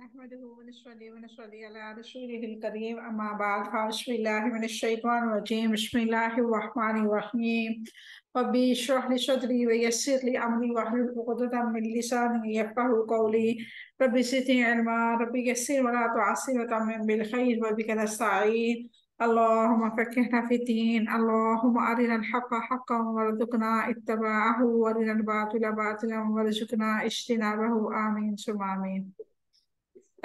نحمده ونصلي على رسوله الكريم أما بعد فأعوذ بالله من الشيطان الرجيم بسم الله الرحمن الرحيم رب اشرح لي صدري ويسر لي أمري واحلل عقدة من لساني يفقهوا قولي رب زدني علما رب يسر ولا تعسر وتمم بالخير وبك نستعين اللهم فقهنا في الدين اللهم أرنا الحق حقا وارزقنا اتباعه وأرنا الباطل باطلا وارزقنا اجتنابه آمين ثم آمين۔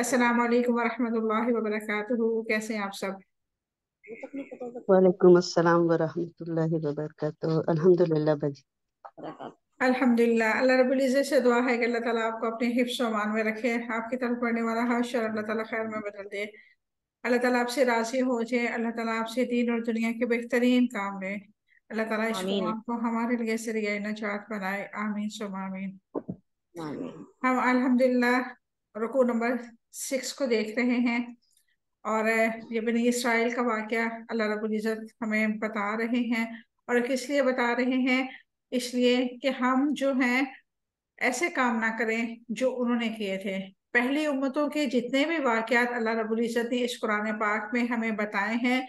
السلام علیکم ورحمۃ اللہ وبرکاتہ، کیسے ہیں آپ سب؟ وعلیکم السلام ورحمۃ اللہ وبرکاتہ۔ الحمدللہ بجی الحمدللہ۔ اللہ رب العزت سے دعا ہے کہ اللہ تعالیٰ آپ کو اپنے حفظ و امان میں رکھے، آپ کی طرف پڑھنے والا ہر شر اللہ تعالیٰ خیر میں بدل دے، اللہ تعالیٰ آپ سے راضی ہو جائے، اللہ تعالیٰ آپ سے دین اور دنیا کے بہترین کام لے، اللہ تعالیٰ اس قرآن کو ہمارے لیے ذریعہ نجات بنائے، آمین ثم آمین۔ ہم الحمدللہ رکوع نمبر 6 کو دیکھ رہے ہیں، اور یہ بنی اسرائیل کا واقعہ اللہ رب العزت ہمیں بتا رہے ہیں، اور کس لیے بتا رہے ہیں؟ اس لیے کہ ہم جو ہیں ایسے کام نہ کریں جو انہوں نے کیے تھے۔ پہلی امتوں کے جتنے بھی واقعات اللہ رب العزت نے اس قرآن پاک میں ہمیں بتائے ہیں،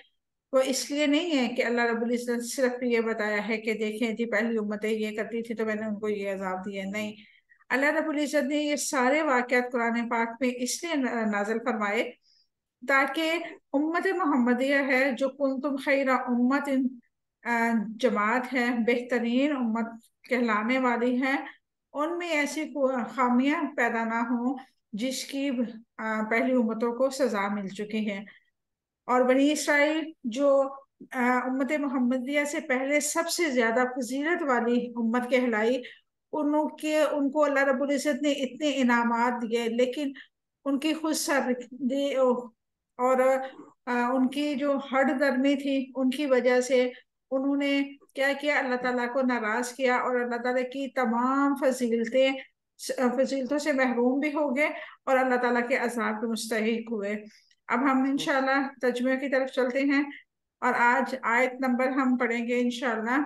وہ اس لیے نہیں ہے کہ اللہ رب العزت صرف یہ بتایا ہے کہ دیکھیں جی پہلی امتیں یہ کرتی تھی تو میں نے ان کو یہ عذاب دیا، نہیں، اللہ رب العزت نے یہ سارے واقعات قرآن پاک میں اس لیے نازل فرمائے تاکہ امت محمدیہ ہے جو کنتم خیر امت جماعت ہے، بہترین امت کہلانے والی ہے، ان میں ایسی خامیاں پیدا نہ ہوں جس کی پہلی امتوں کو سزا مل چکی ہے۔ اور بنی اسرائیل جو امت محمدیہ سے پہلے سب سے زیادہ فضیلت والی امت کہلائی، ان کو اللہ رب العزت نے اتنے انعامات دیے، لیکن ان کی خود سرکشی اور ان کی جو ہٹ درمی تھی، ان کی وجہ سے انہوں نے کیا کیا؟ اللہ تعالیٰ کو ناراض کیا، اور اللہ تعالیٰ کی تمام فضیلتوں سے محروم بھی ہو گئے، اور اللہ تعالیٰ کے عذاب کے مستحق ہوئے۔ اب ہم انشاءاللہ ترجمے کی طرف چلتے ہیں، اور آج آیت نمبر ہم پڑھیں گے انشاءاللہ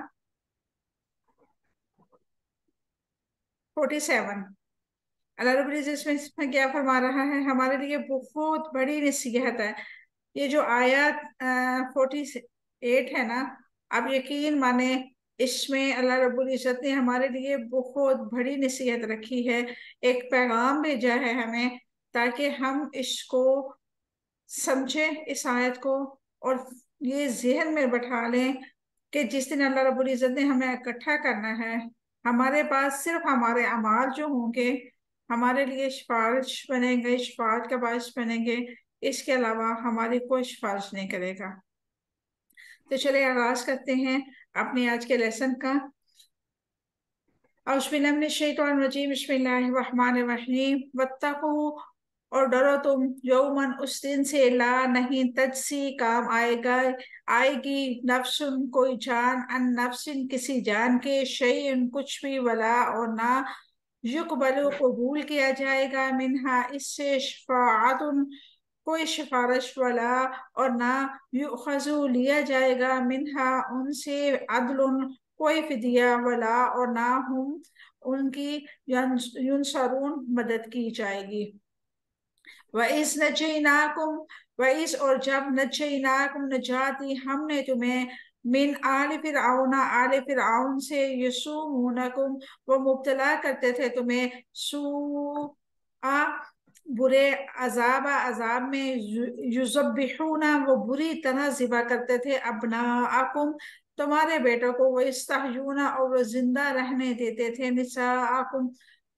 47۔ اللہ رب العزت اس میں کیا فرما رہا ہے؟ ہمارے لیے بہت بڑی نصیحت ہے یہ جو آیات 48 ہے نا، اب یقین مانے اس میں اللہ رب العزت نے ہمارے لیے بہت بڑی نصیحت رکھی ہے، ایک پیغام بھیجا ہے ہمیں تاکہ ہم اس کو سمجھیں، اس آیت کو، اور یہ ذہن میں بٹھا لیں کہ جس دن اللہ رب العزت نے ہمیں اکٹھا کرنا ہے، ہمارے پاس صرف ہمارے اعمال جو ہوں گے ہمارے لیے سفارش بنیں گے، شفاعت کا باعث بنیں گے، اس کے علاوہ ہماری کوئی سفارش نہیں کرے گا۔ تو چلے آغاز کرتے ہیں اپنے آج کے لیسن کا۔ اعوذ باللہ من الشیطان الرجیم بسم اللہ الرحمن الرحیم واتقوا، اور ڈرو تم، یومن، اس دن سے، لا نہیں، تجزی، کام آئے گی، نفسن، کوئی جان، ان نفسن، کسی جان کے، شیئن، کچھ بھی، ولا، اور نہ، یقبل، قبول کیا جائے گا، منہا، اس سے، شفاعت، کوئی سفارش، ولا، اور نہ، یؤخذ، لیا جائے گا، منہا، ان سے، عدل، کوئی فدیہ، ولا، اور نہ، ہم، ان کی، ینصرون، مدد کی جائے گی۔ وَإِذْ نَجَّيْنَاكُمْ، وَإِذْ، اور جب، نَجَّيْنَاكُمْ، نجات دی ہم نے تمہیں، من آل فرعون، آل فرعون سے، یسومونکم، وہ مبتلا کرتے تھے تمہیں، سوء، برے، عذاب میں، یذبحون، وہ بری طرح ذبح کرتے تھے، ابناءکم، تمہارے بیٹوں کو، وَيَسْتَحْيُونَ، اور وہ زندہ رہنے دیتے تھے، نساءکم،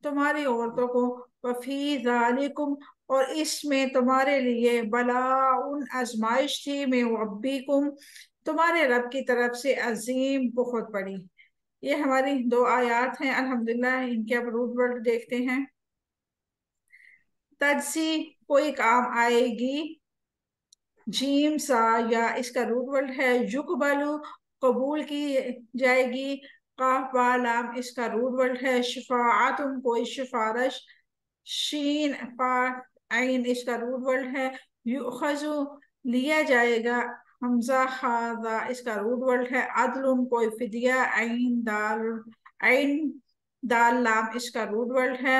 تمہاری عورتوں کو، وَفِي ذَلِكُمْ، اور اس میں تمہارے لیے، بلاء، آزمائش تھی، میں ربکم، تمہارے رب کی طرف سے، عظیم، بہت بڑی۔ یہ ہماری 2 آیات ہیں الحمدللہ، ان کے اب روٹ ورڈ دیکھتے ہیں۔ تجزی، کوئی کام آئے گی، جیم سا، یا اس کا روٹ ورڈ ہے یقبلو، قبول کی جائے گی، قاف با لام، اس کا روٹ ورڈ ہے شفاعت، کوئی سفارش، شین فا عین، اس کا روٹ ورڈ ہے یؤخذ، لیا جائے گا، حمزہ خاذا، اس کا روٹ ورڈ ہے عدل، کوئی فدیہ، عین دال لام، اس کا روٹ ورڈ ہے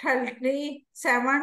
37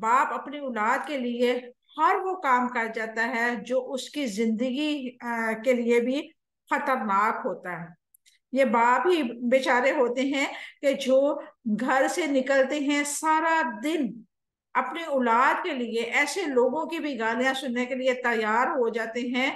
باپ اپنی اولاد کے لیے ہر وہ کام کر جاتا ہے جو اس کی زندگی کے لیے بھی خطرناک ہوتا ہے۔ یہ باپ ہی بیچارے ہوتے ہیں کہ جو گھر سے نکلتے ہیں سارا دن اپنے اولاد کے لیے ایسے لوگوں کی بھی گالیاں سننے کے لیے تیار ہو جاتے ہیں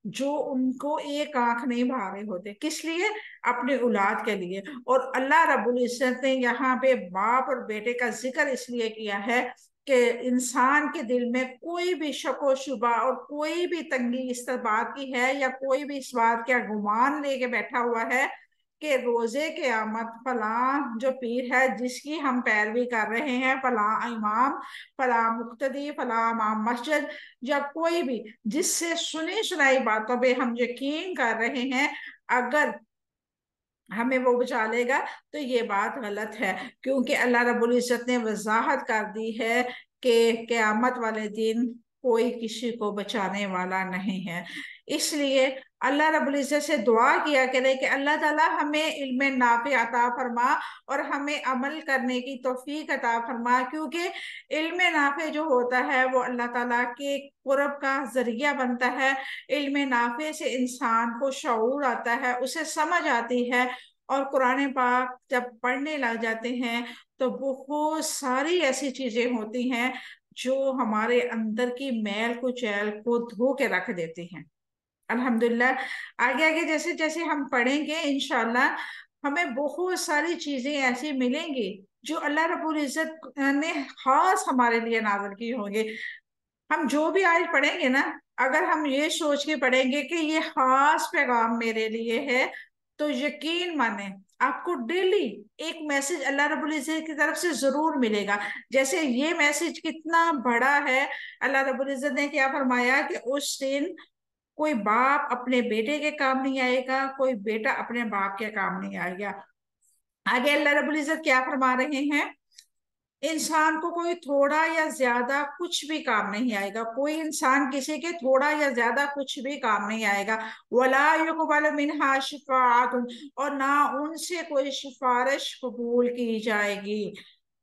جو ان کو ایک آنکھ نہیں بھا رہے ہوتے، کس لیے؟ اپنے اولاد کے لیے۔ اور اللہ رب العزت نے یہاں پہ باپ اور بیٹے کا ذکر اس لیے کیا ہے کہ انسان کے دل میں کوئی بھی شک و شبہ اور کوئی بھی تنگی اس بات کی ہے، یا کوئی بھی اس بات کا گمان لے کے بیٹھا ہوا ہے کہ روزے قیامت فلاں جو پیر ہے جس کی ہم پیروی کر رہے ہیں، فلاں امام، فلاں مقتدی، فلاں امام مسجد، یا کوئی بھی جس سے سنی سنائی باتوں پہ ہم یقین کر رہے ہیں، اگر ہمیں وہ بچا لے گا تو یہ بات غلط ہے، کیونکہ اللہ رب العزت نے وضاحت کر دی ہے کہ قیامت والے دن کوئی کسی کو بچانے والا نہیں ہے۔ اس لیے اللہ رب العزت سے دعا کیا کرے کہ اللہ تعالیٰ ہمیں علم نافع عطا فرما اور ہمیں عمل کرنے کی توفیق عطا فرما، کیونکہ علم نافع جو ہوتا ہے وہ اللہ تعالیٰ کے قرب کا ذریعہ بنتا ہے۔ علم نافع سے انسان کو شعور آتا ہے، اسے سمجھ آتی ہے، اور قرآن پاک جب پڑھنے لگ جاتے ہیں تو بہت ساری ایسی چیزیں ہوتی ہیں جو ہمارے اندر کی میل کچیل کو دھو کے رکھ دیتی ہیں۔ الحمدللہ آگے آگے جیسے جیسے ہم پڑھیں گے انشاءاللہ ہمیں بہت ساری چیزیں ایسی ملیں گی جو اللہ رب العزت نے خاص ہمارے لیے نازل کی ہوں گے۔ ہم جو بھی آج پڑھیں گے نا، اگر ہم یہ سوچ کے پڑھیں گے کہ یہ خاص پیغام میرے لیے ہے، تو یقین مانیں آپ کو ڈیلی ایک میسج اللہ رب العزت کی طرف سے ضرور ملے گا۔ جیسے یہ میسج کتنا بڑا ہے، اللہ رب العزت نے کیا فرمایا کہ اس دن کوئی باپ اپنے بیٹے کے کام نہیں آئے گا، کوئی بیٹا اپنے باپ کے کام نہیں آئے گا۔ آگے اللہ رب العزت کیا فرما رہے ہیں؟ انسان کو کوئی تھوڑا یا زیادہ کچھ بھی کام نہیں آئے گا، کوئی انسان کسی کے تھوڑا یا زیادہ کچھ بھی کام نہیں آئے گا۔ وَلَا يُقْبَلُ مِنْهَا شَفَاعَةٌ، اور نہ ان سے کوئی سفارش قبول کی جائے گی۔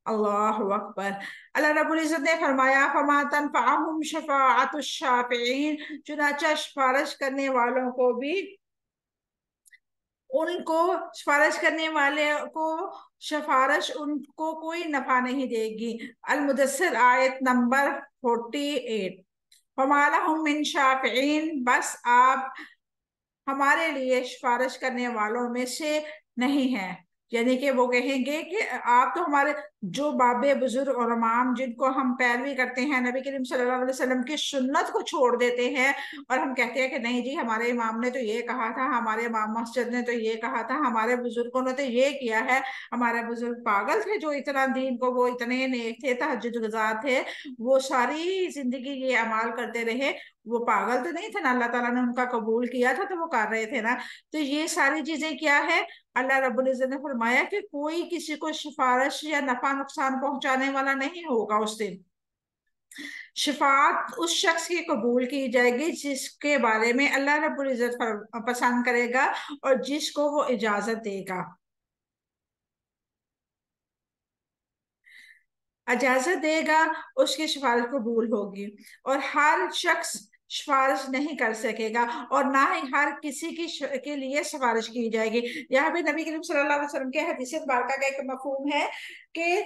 اللہ اکبر۔ اللہ رب العزت نے فرمایا فَمَا تَنْفَعُهُمْ شَفَاعَةُ الشَّافِعِينَ، چنانچہ سفارش کرنے والوں کو بھی، ان کو سفارش کرنے والے کو سفارش ان کو کوئی نفع نہیں دے گی۔ المدثر آیت نمبر 48۔ فَمَا لَهُم مِّن شَافِعِينَ، بس آپ ہمارے لیے سفارش کرنے والوں میں سے نہیں ہیں، یعنی کہ وہ کہیں گے کہ آپ تو ہمارے جو باب بزرگ اور امام جن کو ہم پیروی کرتے ہیں، نبی کریم صلی اللہ علیہ وسلم کی سنت کو چھوڑ دیتے ہیں اور ہم کہتے ہیں کہ نہیں جی ہمارے امام نے تو یہ کہا تھا، ہمارے امام مسجد نے تو یہ کہا تھا، ہمارے بزرگوں نے تو یہ کیا ہے، ہمارے بزرگ پاگل تھے جو اتنا دین کو، وہ اتنے نیک تھے، تہجد گزار تھے، وہ ساری زندگی یہ اعمال کرتے رہے، وہ پاگل تو نہیں تھے نا، اللہ تعالیٰ نے ان کا قبول کیا تھا تو وہ کر رہے تھے نا۔ تو یہ ساری چیزیں کیا ہے؟ اللہ رب العزت نے فرمایا کہ کوئی کسی کو سفارش یا نفع نقصان پہنچانے والا نہیں ہوگا اس دن۔ شفاعت اس شخص کی قبول کی جائے گی جس کے بارے میں اللہ رب العزت پسند کرے گا اور جس کو وہ اجازت دے گا۔ اجازت دے گا اس کی سفارش قبول ہوگی، اور ہر شخص سفارش نہیں کر سکے گا، اور نہ ہی ہر کسی کے لیے سفارش کی جائے گی۔ یہاں پہ نبی کریم صلی اللہ علیہ وسلم کے حدیث مبارکہ کا ایک مفہوم ہے کہ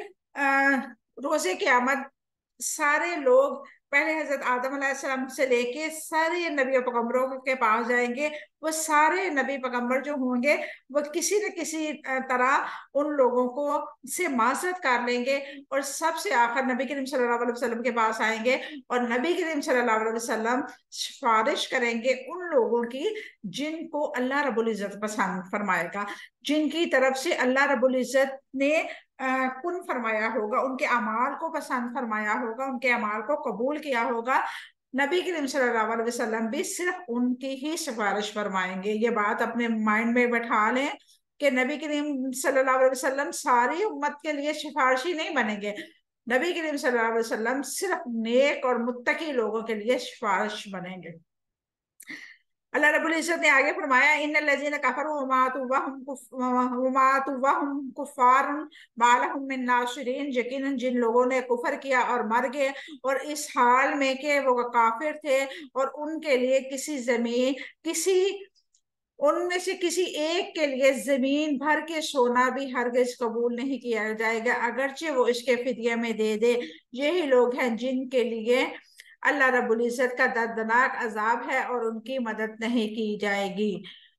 روز قیامت سارے لوگ پہلے حضرت آدم علیہ السلام سے لے کے سارے نبی و پیغمبروں کے پاس جائیں گے، وہ سارے نبی پیغمبر جو ہوں گے وہ کسی نہ کسی طرح ان لوگوں کو سے معذرت کر لیں گے، اور سب سے آخر نبی کریم صلی اللہ علیہ وسلم کے پاس آئیں گے، اور نبی کریم صلی اللہ علیہ وسلم سفارش کریں گے ان لوگوں کی جن کو اللہ رب العزت پسند فرمائے گا، جن کی طرف سے اللہ رب العزت نے کن فرمایا ہوگا، ان کے اعمال کو پسند فرمایا ہوگا، ان کے اعمال کو قبول کیا ہوگا۔ نبی کریم صلی اللہ علیہ وسلم بھی صرف ان کی ہی سفارش فرمائیں گے۔ یہ بات اپنے مائنڈ میں بٹھا لیں کہ نبی کریم صلی اللہ علیہ وسلم ساری امت کے لیے سفارشی نہیں بنیں گے، نبی کریم صلی اللہ علیہ وسلم صرف نیک اور متقی لوگوں کے لیے سفارش بنیں گے۔ اللہ رب العزت نے آگے فرمایا ان الذین کفروا وماتوا وہم کفار ما لہم من ناصرین، یقیناً جن لوگوں نے کفر کیا اور مر گئے اور اس حال میں کہ وہ کافر تھے، اور ان کے لیے ان میں سے کسی ایک کے لیے زمین بھر کے سونا بھی ہرگز قبول نہیں کیا جائے گا اگرچہ وہ اس کے فدیے میں دے دے۔ یہی لوگ ہیں جن کے لیے اللہ رب العزت کا دردناک عذاب ہے اور ان کی مدد نہیں کی جائے گی۔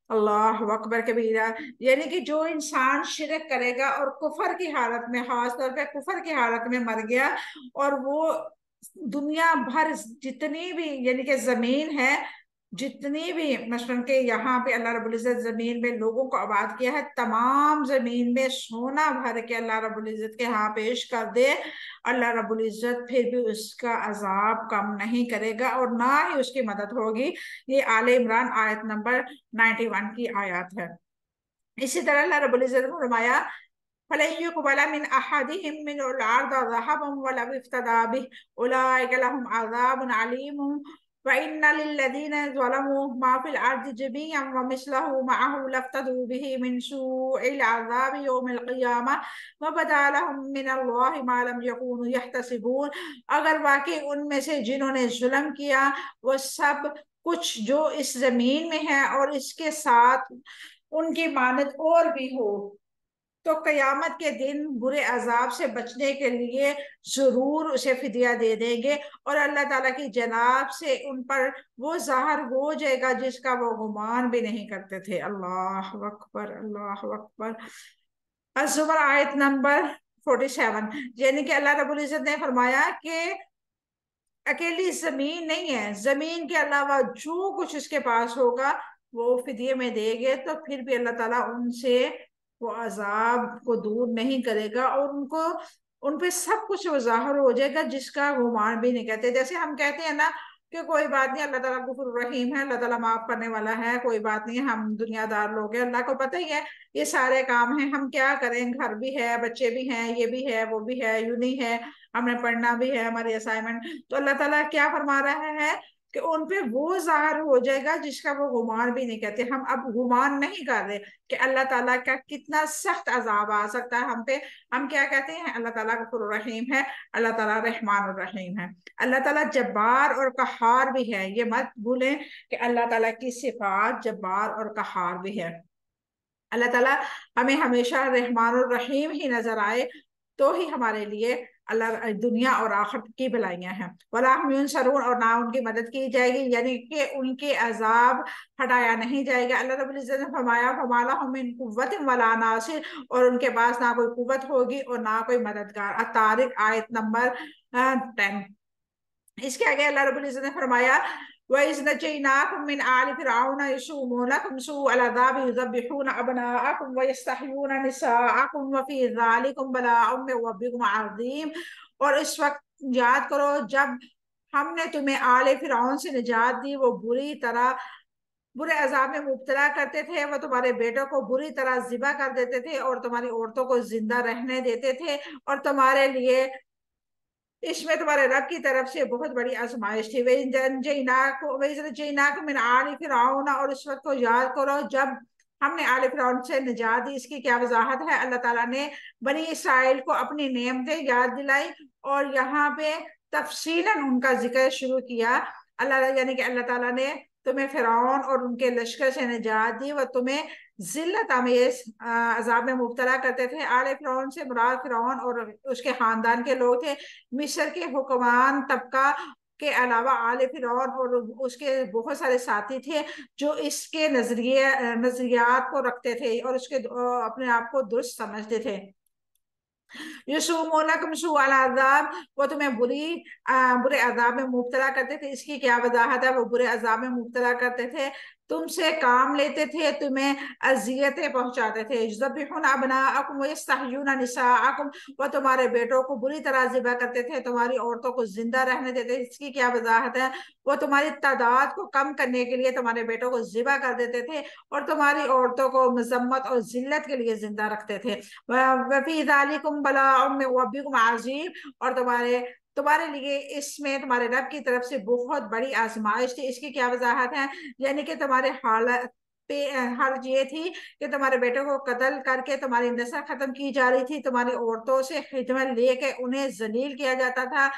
اللہ اکبر کبیرہ، یعنی کہ جو انسان شرک کرے گا اور کفر کی حالت میں، خاص طور پہ کفر کی حالت میں مر گیا، اور وہ دنیا بھر جتنی بھی یعنی کہ زمین ہے، جتنی بھی مثلاً کہ یہاں پہ اللہ رب العزت زمین میں لوگوں کو آباد کیا ہے، تمام زمین میں سونا بھر کے اللہ رب العزت کے ہاں پیش کر دے، اللہ رب العزت پھر بھی اس کا عذاب کم نہیں کرے گا اور نہ ہی اس کی مدد ہوگی۔ یہ آل عمران آیت نمبر 91 کی آیات ہے۔ اسی طرح اللہ رب العزت نے فرمایا فَلَن يُقْبَلَ مِنْ أَحَدِهِمْ مِنْ الْأَرْضِ ذَهَبًا وَلَوِ افْتَدَىٰ بِهِ أُولَٰئِكَ لَهُمْ عَذَابٌ عَلِيمٌ وَإِنَّ لِلَّذِينَ ظَلَمُوا مَا فِي الْأَرْضِ جَمِيعًا وَمِثْلَهُ مَعَهُ لَافْتَدَوْا بِهِ مِنْ سُوءِ الْعَذَابِ يَوْمِ الْقِيَامَةِ وَبَدَا لَهُم مِّنَ اللَّهِ مَا لَمْ يَكُونُوا يَحْتَسِبُونَ۔ اگر واقعی ان میں سے جنہوں نے ظلم کیا وہ سب کچھ جو اس زمین میں ہے اور اس کے ساتھ ان کی مانند اور بھی ہو، تو قیامت کے دن برے عذاب سے بچنے کے لیے ضرور اسے فدیہ دے دیں گے، اور اللہ تعالیٰ کی جناب سے ان پر وہ ظاہر ہو جائے گا جس کا وہ گمان بھی نہیں کرتے تھے۔ اللہ اکبر، اللہ اکبر۔ الزمر آیت نمبر 47، یعنی کہ اللہ رب العزت نے فرمایا کہ اکیلی زمین نہیں ہے، زمین کے علاوہ جو کچھ اس کے پاس ہوگا وہ فدیے میں دے گے، تو پھر بھی اللہ تعالیٰ ان سے وہ عذاب کو دور نہیں کرے گا اور ان پہ سب کچھ وہ ظاہر ہو جائے گا جس کا گمان بھی نہیں کرتے۔ جیسے ہم کہتے ہیں نا کہ کوئی بات نہیں، اللہ تعالیٰ غفور الرحیم ہے، اللہ تعالیٰ معاف کرنے والا ہے، کوئی بات نہیں، ہم دنیا دار لوگ ہیں، اللہ کو پتہ ہی ہے یہ سارے کام ہیں، ہم کیا کریں، گھر بھی ہے، بچے بھی ہیں، یہ بھی ہے، وہ بھی ہے، یوں نہیں ہے، ہم نے پڑھنا بھی ہے، ہماری اسائنمنٹ۔ تو اللہ تعالیٰ کیا فرما رہا ہے کہ ان پہ وہ ظاہر ہو جائے گا جس کا وہ گمان بھی نہیں کرتے۔ ہم اب گمان نہیں کر رہے کہ اللہ تعالیٰ کا کتنا سخت عذاب آ سکتا ہے ہم پہ، ہم کیا کہتے ہیں، اللہ تعالیٰ غفور الرحیم ہے، اللہ تعالیٰ رحمان الرحیم ہے، اللہ تعالیٰ جبار اور قہار بھی ہے۔ یہ مت بھولیں کہ اللہ تعالیٰ کی صفات جبار اور قہار بھی ہے۔ اللہ تعالیٰ ہمیں ہمیشہ رحمان الرحیم ہی نظر آئے تو ہی ہمارے لیے اللہ دنیا اور آخرت کی بھلائیاں ہیں۔ وَلَا هُمْ يُنصَرُونَ، اور نہ ان کی مدد کی جائے گی، یعنی کہ ان کے عذاب ہٹایا نہیں جائے گا۔ اللہ رب العزت نے فرمایا فَمَا لَهُم مِّن قُوَّةٍ وَلَا نَاصِرٍ، اور ان کے پاس نہ کوئی قوت ہوگی اور نہ کوئی مددگار۔ الطارق آیت نمبر 10۔ اس کے آگے اللہ رب العزت نے فرمایا وَإِذْ نَجَّيْنَاكُم مِّنْ آلِ فِرْعَوْنَ يَسُومُونَكُمْ سُوءَ الْعَذَابِ يُذَبِّحُونَ أَبْنَاءَكُمْ وَيَسْتَحْيُونَ نِسَاءَكُمْ وَفِي ذَلِكُمْ بَلَاءٌ مِّن رَّبِّكُمْ عَظِيمٌ۔ اور اس وقت یاد کرو جب ہم نے تمہیں آل فرعون سے نجات دی، وہ برے عذاب میں مبتلا کرتے تھے، وہ تمہارے بیٹوں کو بری طرح ذبح کر دیتے تھے اور تمہاری عورتوں کو زندہ رہنے دیتے تھے، اور تمہارے لیے اس میں تمہارے رب کی طرف سے بہت بڑی آزمائش تھی۔ وَإِذْ مِنْ آلِ فِرْعَوْنَ، اور اس وقت کو یاد کرو جب ہم نے آل فرعون سے نجات دی۔ اس کی کیا وضاحت ہے؟ اللہ تعالیٰ نے بنی اسرائیل کو اپنی نعمتیں یاد دلائی اور یہاں پہ تفصیلاً ان کا ذکر شروع کیا۔ یعنی کہ اللہ تعالیٰ نے تمہیں فرعون اور ان کے لشکر سے نجات دی، وہ تمہیں ذلت آمیز عذاب میں مبتلا کرتے تھے۔ آل فرعون سے مراد فرعون اور اس کے خاندان کے لوگ تھے۔ مصر کے حکمران طبقہ کے علاوہ آل فرعون اور اس کے بہت سارے ساتھی تھے جو اس کے نظریات کو رکھتے تھے اور اس کے اپنے آپ کو درست سمجھتے تھے۔ یسومونکم سوء العذاب، وہ تمہیں برے عذاب میں مبتلا کرتے تھے۔ اس کی کیا وضاحت ہے؟ وہ برے عذاب میں مبتلا کرتے تھے، تم سے کام لیتے تھے، تمہیں اذیتیں پہنچاتے تھے۔ یذبحون ابناءکم ویستحیون نساءکم، وہ تمہارے بیٹوں کو بری طرح ذبح کرتے تھے، تمہاری عورتوں کو زندہ رہنے دیتے تھے۔ اس کی کیا وضاحت ہے؟ وہ تمہاری تعداد کو کم کرنے کے لیے تمہارے بیٹوں کو ذبح کر دیتے تھے اور تمہاری عورتوں کو مذمت اور ذلت کے لیے زندہ رکھتے تھے۔ وفی ذالکم بلاء من ربکم عظیم، اور تمہارے تمہارے لیے اس میں تمہارے رب کی طرف سے بہت بڑی آزمائش تھی۔ اس کی کیا وضاحت ہے؟ یعنی کہ تمہارے حالت پہ حرج یہ تھی کہ تمہارے بیٹے کو قتل کر کے تمہاری نسل ختم کی جا رہی تھی، تمہاری عورتوں سے خدمت لے کے انہیں ذلیل کیا جاتا تھا،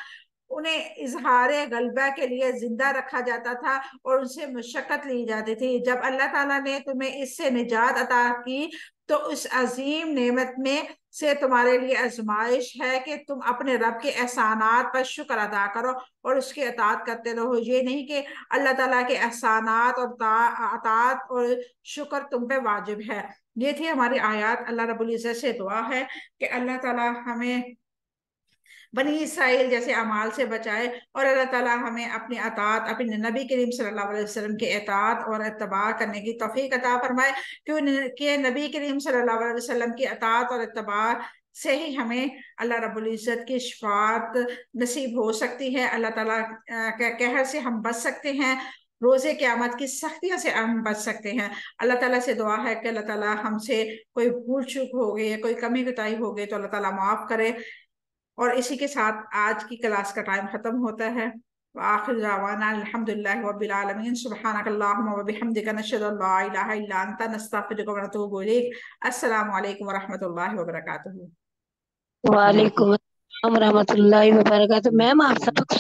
انہیں اظہار غلبہ کے لیے زندہ رکھا جاتا تھا اور ان سے مشقت لی جاتی تھی۔ جب اللہ تعالیٰ نے تمہیں اس سے نجات عطا کی تو اس عظیم نعمت میں سے تمہارے لیے آزمائش ہے کہ تم اپنے رب کے احسانات پر شکر ادا کرو اور اس کی اطاعت کرتے رہو۔ یہ نہیں کہ اللہ تعالیٰ کے احسانات اور اطاعت اور شکر تم پہ واجب ہے۔ یہ تھی ہماری آیات۔ اللہ رب العزت سے دعا ہے کہ اللہ تعالیٰ ہمیں بنی اسرائیل جیسے اعمال سے بچائے اور اللہ تعالیٰ ہمیں اپنی اطاعت، اپنے نبی کریم صلی اللہ علیہ وسلم کے اطاعت اور اتباع کرنے کی توفیق عطا فرمائے، کہ نبی کریم صلی اللہ علیہ وسلم کی اطاعت اور اتباع سے ہی ہمیں اللہ رب العزت کی شفاعت نصیب ہو سکتی ہے، اللہ تعالیٰ کے قہر سے ہم بچ سکتے ہیں، روز قیامت کی سختیوں سے ہم بچ سکتے ہیں۔ اللہ تعالیٰ سے دعا ہے کہ اللہ تعالیٰ ہم سے کوئی بھول چوک ہو گئی ہے، کوئی کمی کوتاہی ہو گئی تو اللہ تعالیٰ معاف کرے۔ اور اسی کے ساتھ آج کی کلاس کا ٹائم ختم ہوتا ہے۔ وآخر دعوانا الحمدللہ رب العالمین، سبحانک اللہم وبحمدک، نشہد ان لا الہ الا انت، نستغفرک ونتوب الیک۔ السلام علیکم ورحمۃ اللہ وبرکاتہ۔ وعلیکم السلام ورحمۃ اللہ وبرکاتہ۔ میم آپ سبق